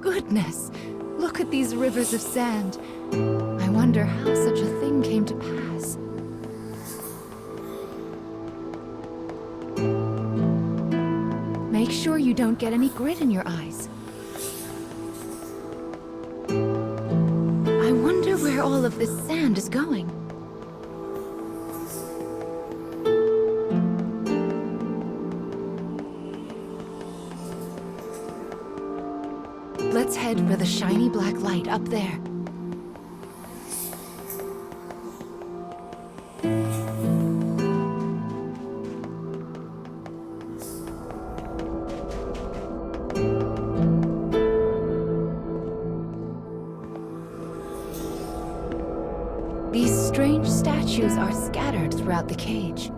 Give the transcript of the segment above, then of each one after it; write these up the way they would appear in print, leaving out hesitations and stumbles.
goodness! Look at these rivers of sand. I wonder how such a thing came to pass. Make sure you don't get any grit in your eyes. I wonder where all of this sand is going. Let's head for the shiny black light up there. These strange statues are scattered throughout the cage.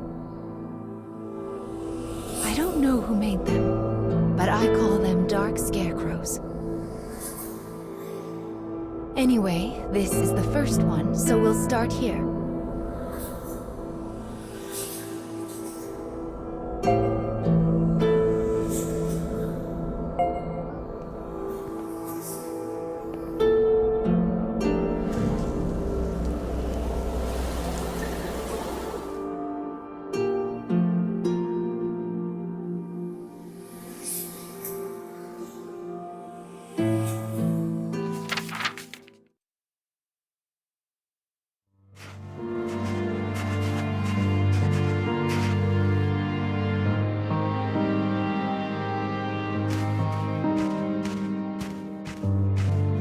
I don't know who made them, but I call them dark scarecrows. Anyway, this is the first one, so we'll start here.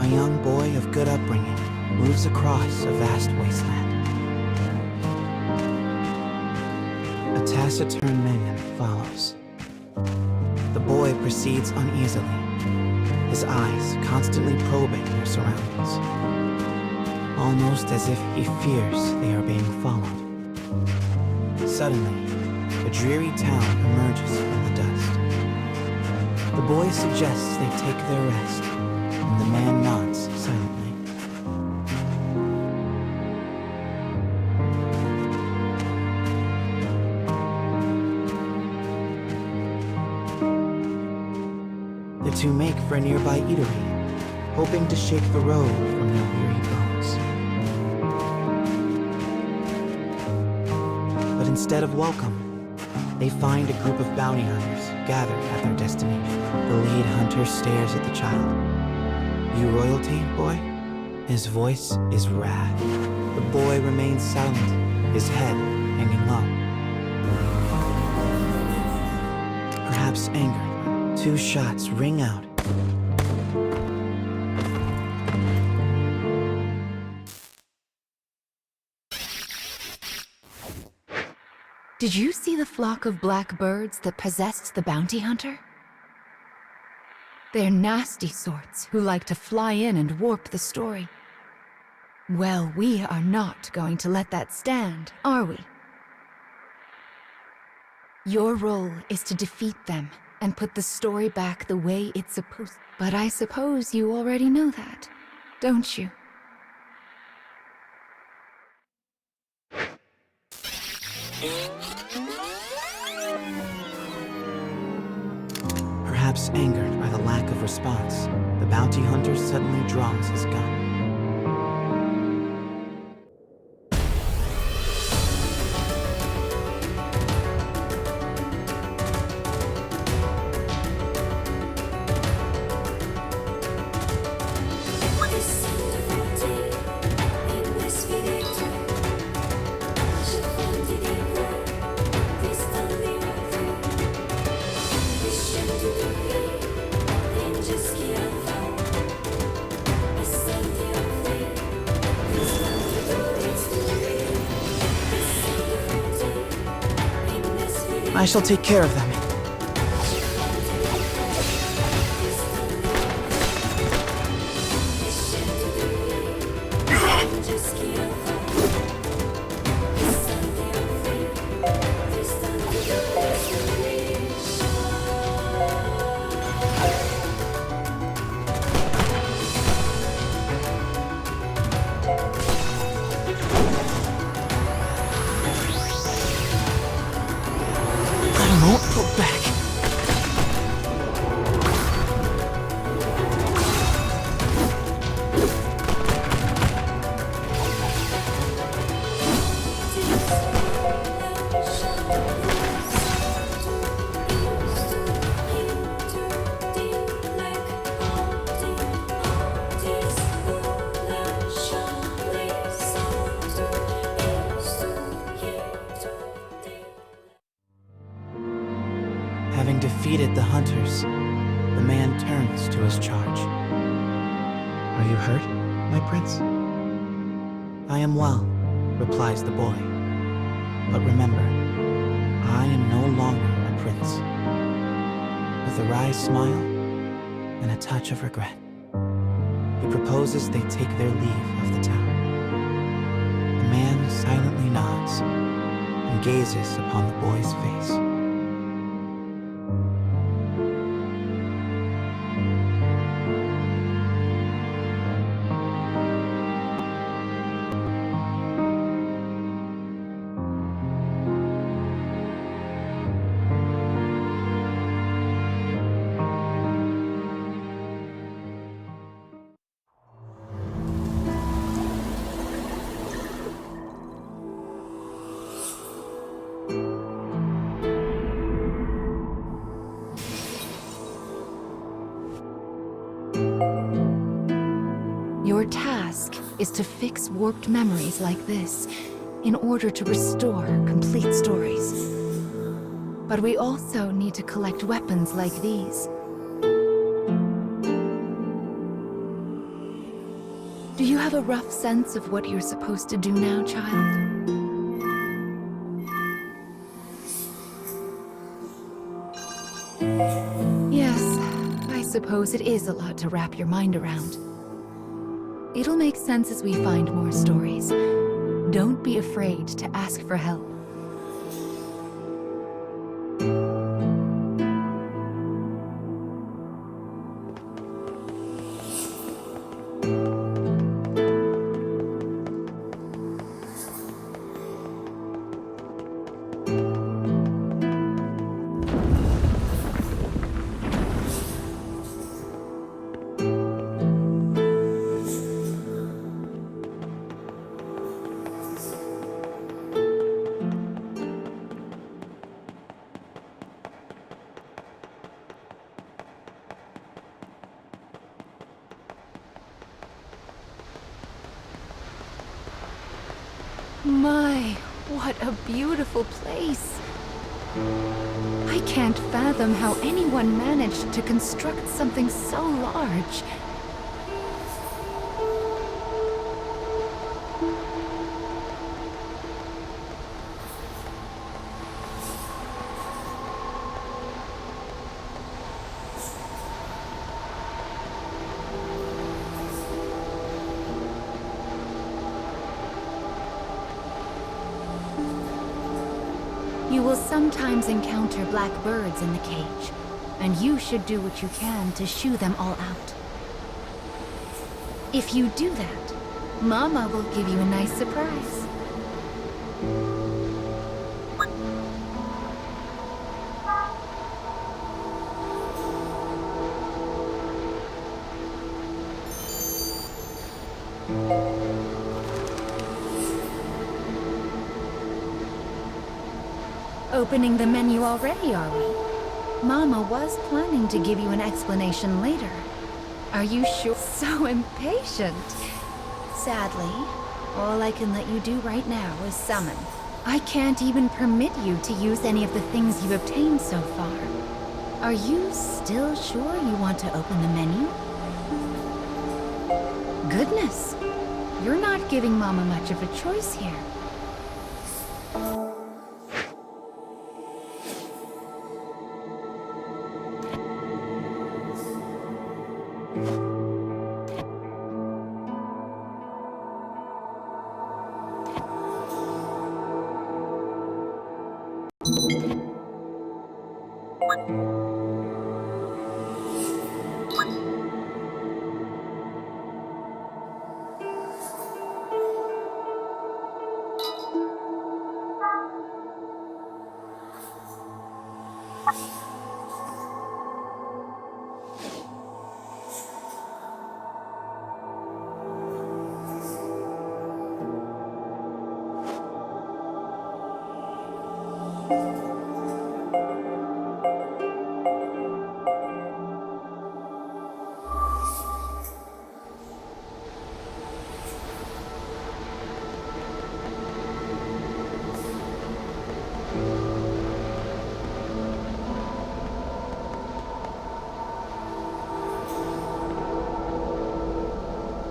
A young boy of good upbringing moves across a vast wasteland. A taciturn man follows. The boy proceeds uneasily, his eyes constantly probing their surroundings, almost as if he fears they are being followed. Suddenly, a dreary town emerges from the dust. The boy suggests they take their rest, and the man nods silently. The two make for a nearby eatery, hoping to shake the road from their weary bones. But instead of welcome, they find a group of bounty hunters gathered at their destination. The lead hunter stares at the child. "You royalty, boy?" His voice is wrath. The boy remains silent, his head hanging low. Perhaps angered, two shots ring out. Did you see the flock of black birds that possessed the bounty hunter? They're nasty sorts who like to fly in and warp the story. Well, we are not going to let that stand, are we? Your role is to defeat them and put the story back the way it's supposed to. But I suppose you already know that, don't you? Perhaps angered by the lack of response, the bounty hunter suddenly draws his gun. I shall take care of them. Amid the hunters, the man turns to his charge. "Are you hurt, my prince?" "I am well," replies the boy. "But remember, I am no longer a prince." With a wry smile and a touch of regret, he proposes they take their leave of the town. The man silently nods and gazes upon the boy's face. Your task is to fix warped memories like this in order to restore complete stories. But we also need to collect weapons like these. Do you have a rough sense of what you're supposed to do now, child? Yes, I suppose it is a lot to wrap your mind around. It'll make sense as we find more stories. Don't be afraid to ask for help. My, what a beautiful place. I can't fathom how anyone managed to construct something so large. You will sometimes encounter black birds in the cage, and you should do what you can to shoo them all out. If you do that, Mama will give you a nice surprise. Opening the menu already, are we? Mama was planning to give you an explanation later. Are you sure? So impatient. Sadly, all I can let you do right now is summon. I can't even permit you to use any of the things you've obtained so far. Are you still sure you want to open the menu? Goodness, you're not giving Mama much of a choice here.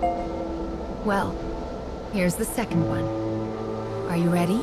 Well, here's the second one. Are you ready?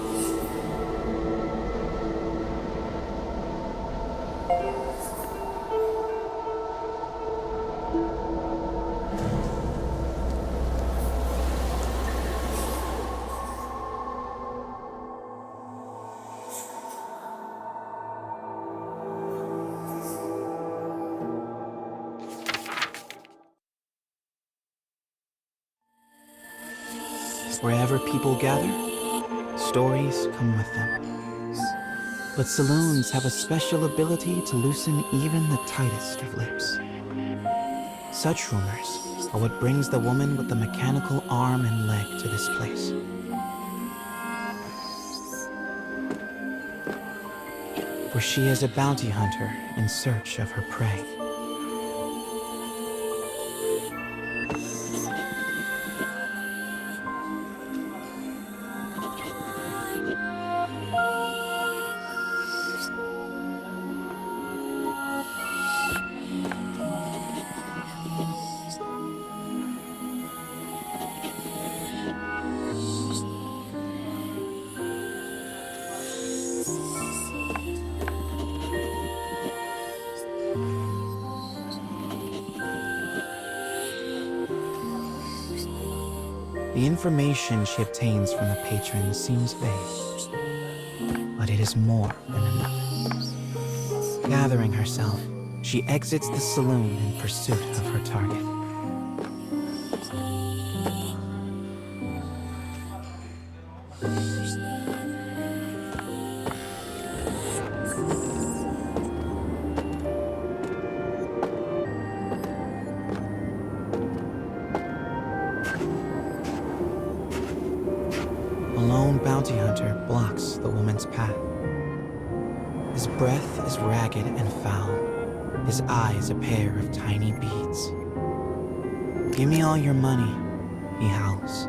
Wherever people gather, stories come with them. But saloons have a special ability to loosen even the tightest of lips. Such rumors are what brings the woman with the mechanical arm and leg to this place. For she is a bounty hunter in search of her prey. The information she obtains from the patrons seems vague, but it is more than enough. Gathering herself, she exits the saloon in pursuit of her target. A lone bounty hunter blocks the woman's path. His breath is ragged and foul, his eyes a pair of tiny beads. "Give me all your money," he howls.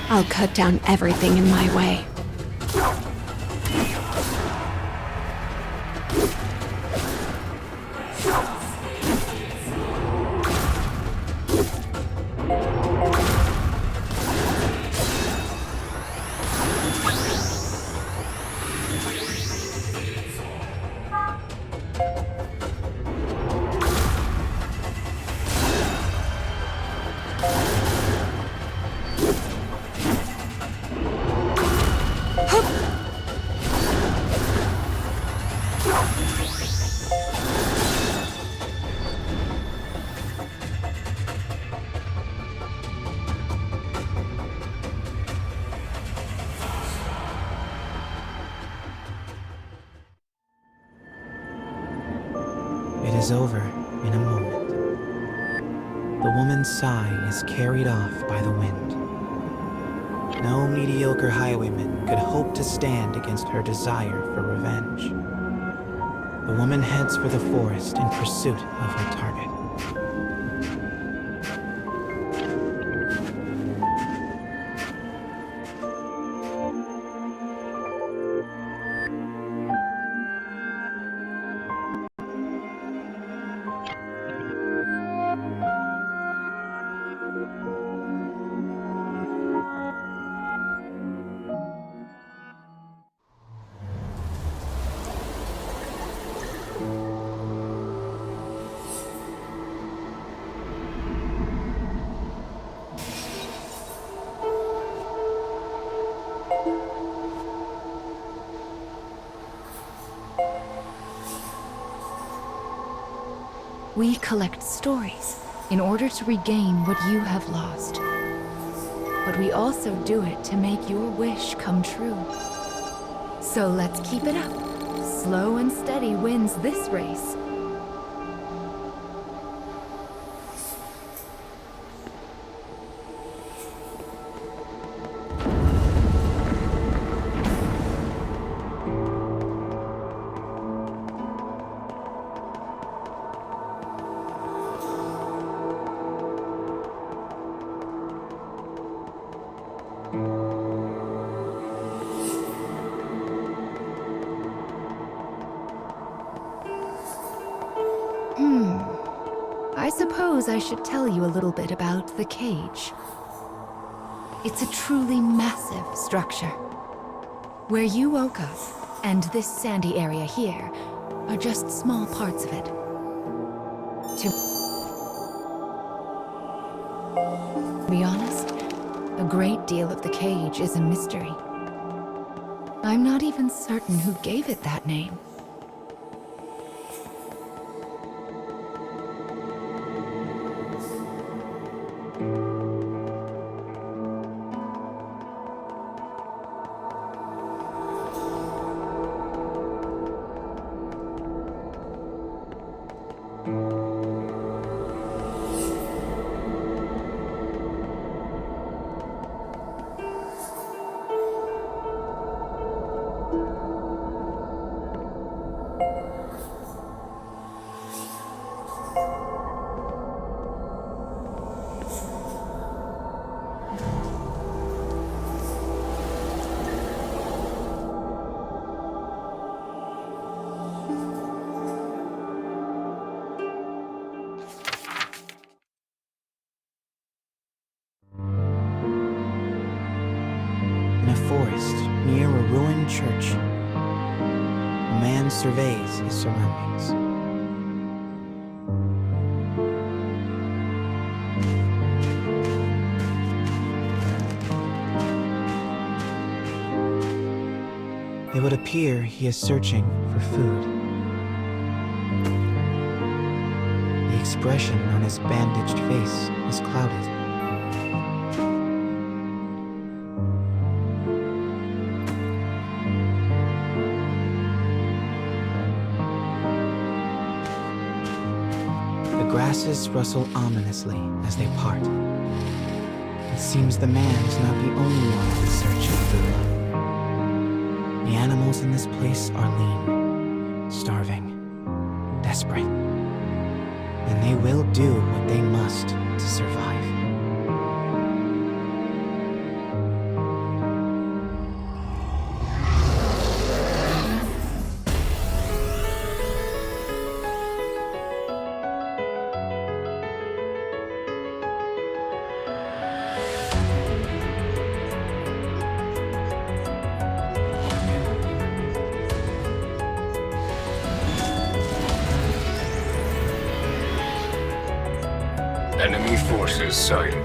I'll cut down everything in my way. It is over in a moment. The woman's sigh is carried off by the wind. No mediocre highwayman could hope to stand against her desire for revenge. The woman heads for the forest in pursuit of her target. We collect stories in order to regain what you have lost. But we also do it to make your wish come true. So let's keep it up. Slow and steady wins this race. suppose I should tell you a little bit about the cage. It's a truly massive structure. Where you woke up, and this sandy area here, are just small parts of it. To be honest, a great deal of the cage is a mystery. I'm not even certain who gave it that name. In a forest near a ruined church, a man surveys his surroundings. It would appear he is searching for food. The expression on his bandaged face is clouded. The grasses rustle ominously as they part. It seems the man is not the only one in search of food. The animals in this place are lean, starving, desperate. And they will do what they must to survive. Enemy forces sighted.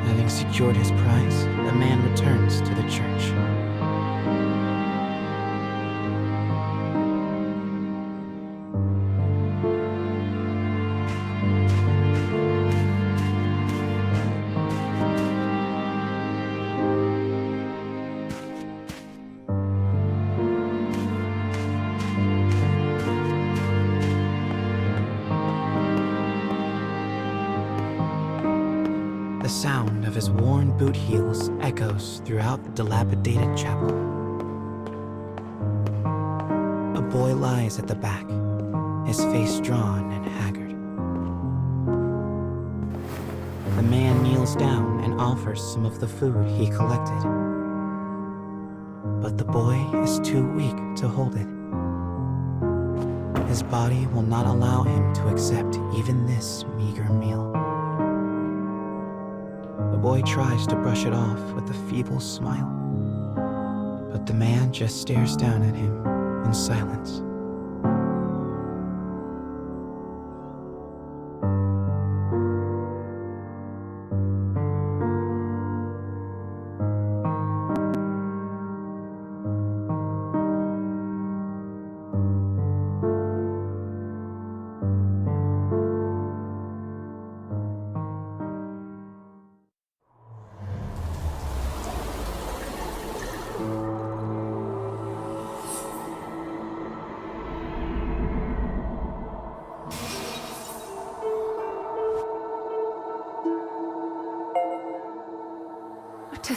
Having secured his prize, the man returns to the church. The sound of his worn boot heels echoes throughout the dilapidated chapel. A boy lies at the back, his face drawn and haggard. The man kneels down and offers some of the food he collected. But the boy is too weak to hold it. His body will not allow him to accept even this meager meal. The boy tries to brush it off with a feeble smile, but the man just stares down at him in silence.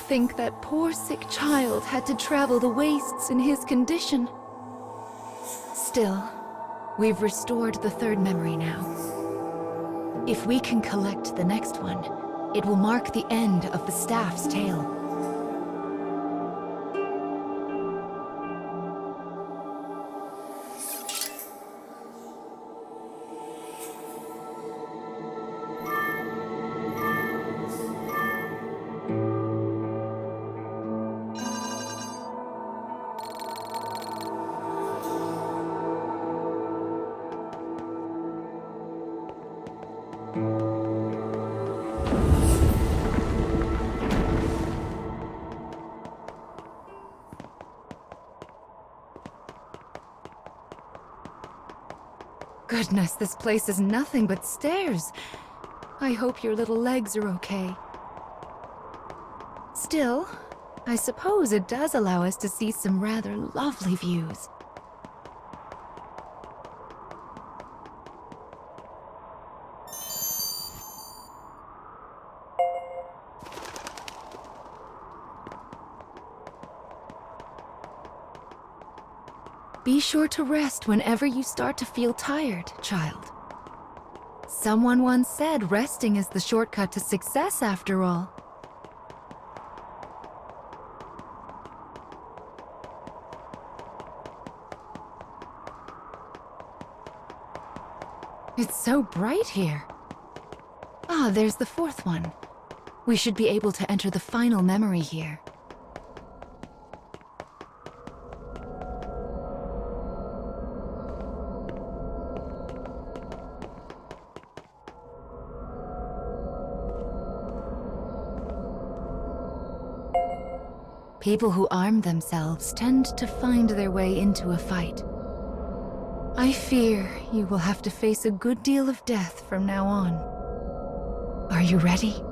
think that poor sick child had to travel the wastes in his condition. Still, we've restored the third memory now. If we can collect the next one, it will mark the end of the staff's tale. Goodness, this place is nothing but stairs. I hope your little legs are okay. Still, I suppose it does allow us to see some rather lovely views. Be sure to rest whenever you start to feel tired, child. Someone once said resting is the shortcut to success, after all. It's so bright here. Ah, there's the fourth one. We should be able to enter the final memory here. People who arm themselves tend to find their way into a fight. I fear you will have to face a good deal of death from now on. Are you ready?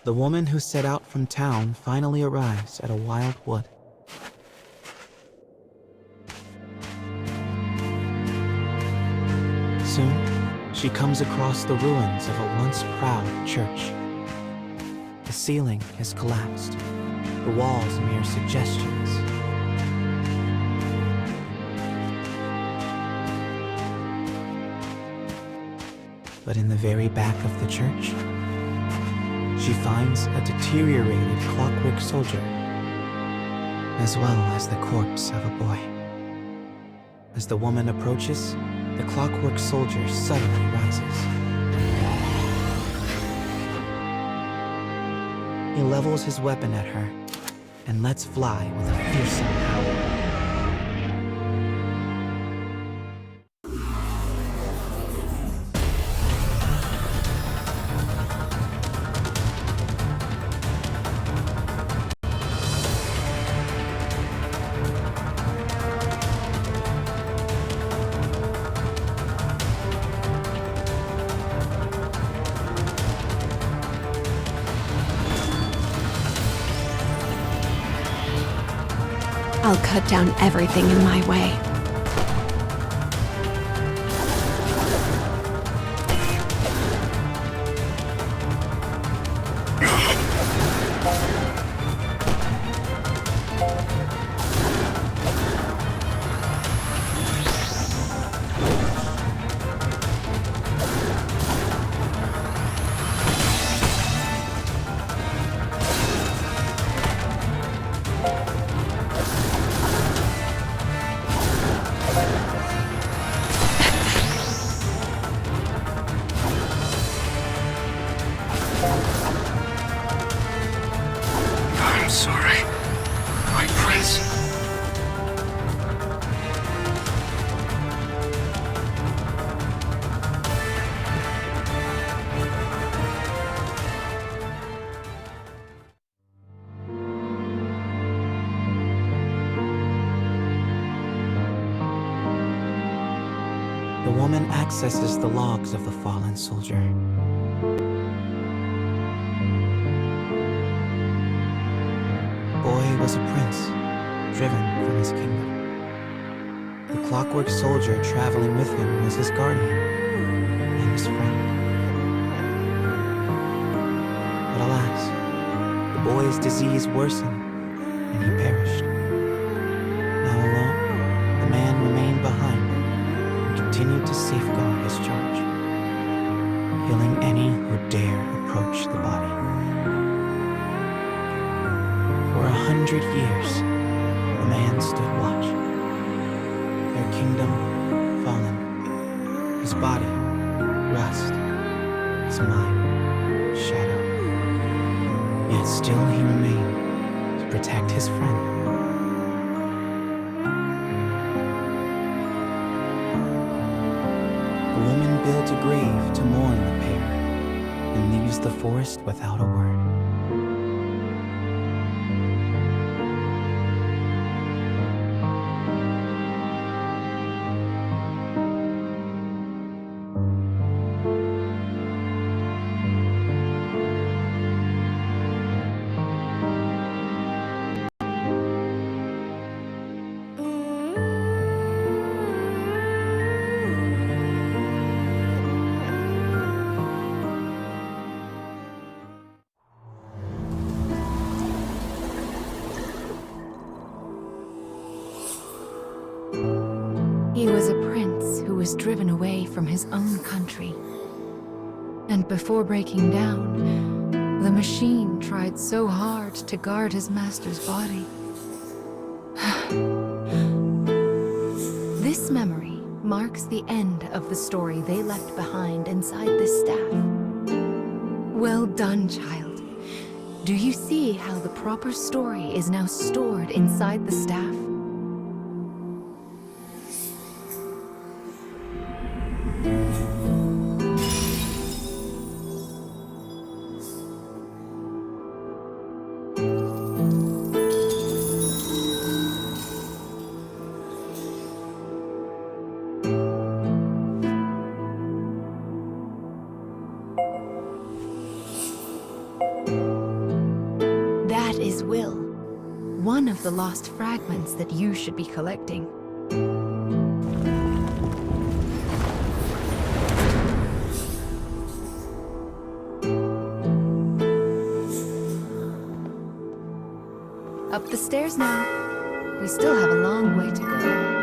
The woman who set out from town finally arrives at a wild wood. Soon, she comes across the ruins of a once proud church. The ceiling has collapsed, the walls mere suggestions. But in the very back of the church, she finds a deteriorated clockwork soldier, as well as the corpse of a boy. As the woman approaches, the clockwork soldier suddenly rises. He levels his weapon at her and lets fly with a fearsome howl. I'll cut down everything in my way. The woman accesses the logs of the fallen soldier. Boy was a prince, driven from his kingdom. The clockwork soldier traveling with him was his guardian and his friend. But alas, the boy's disease worsened and he perished. Now alone, the man remained behind and continued to safeguard his charge, killing any who dare approach the body. For 100 years, the man stood watch. Their kingdom fallen, his body rust, his mind shadow. Yet still he remained to protect his friend. The woman builds a grave to mourn the pair and leaves the forest without a word. He was a prince who was driven away from his own country. And before breaking down, the machine tried so hard to guard his master's body. This memory marks the end of the story they left behind inside this staff. Well done, child. Do you see how the proper story is now stored inside the staff? That is Will, one of the lost fragments that you should be collecting. Up the stairs now. We still have a long way to go.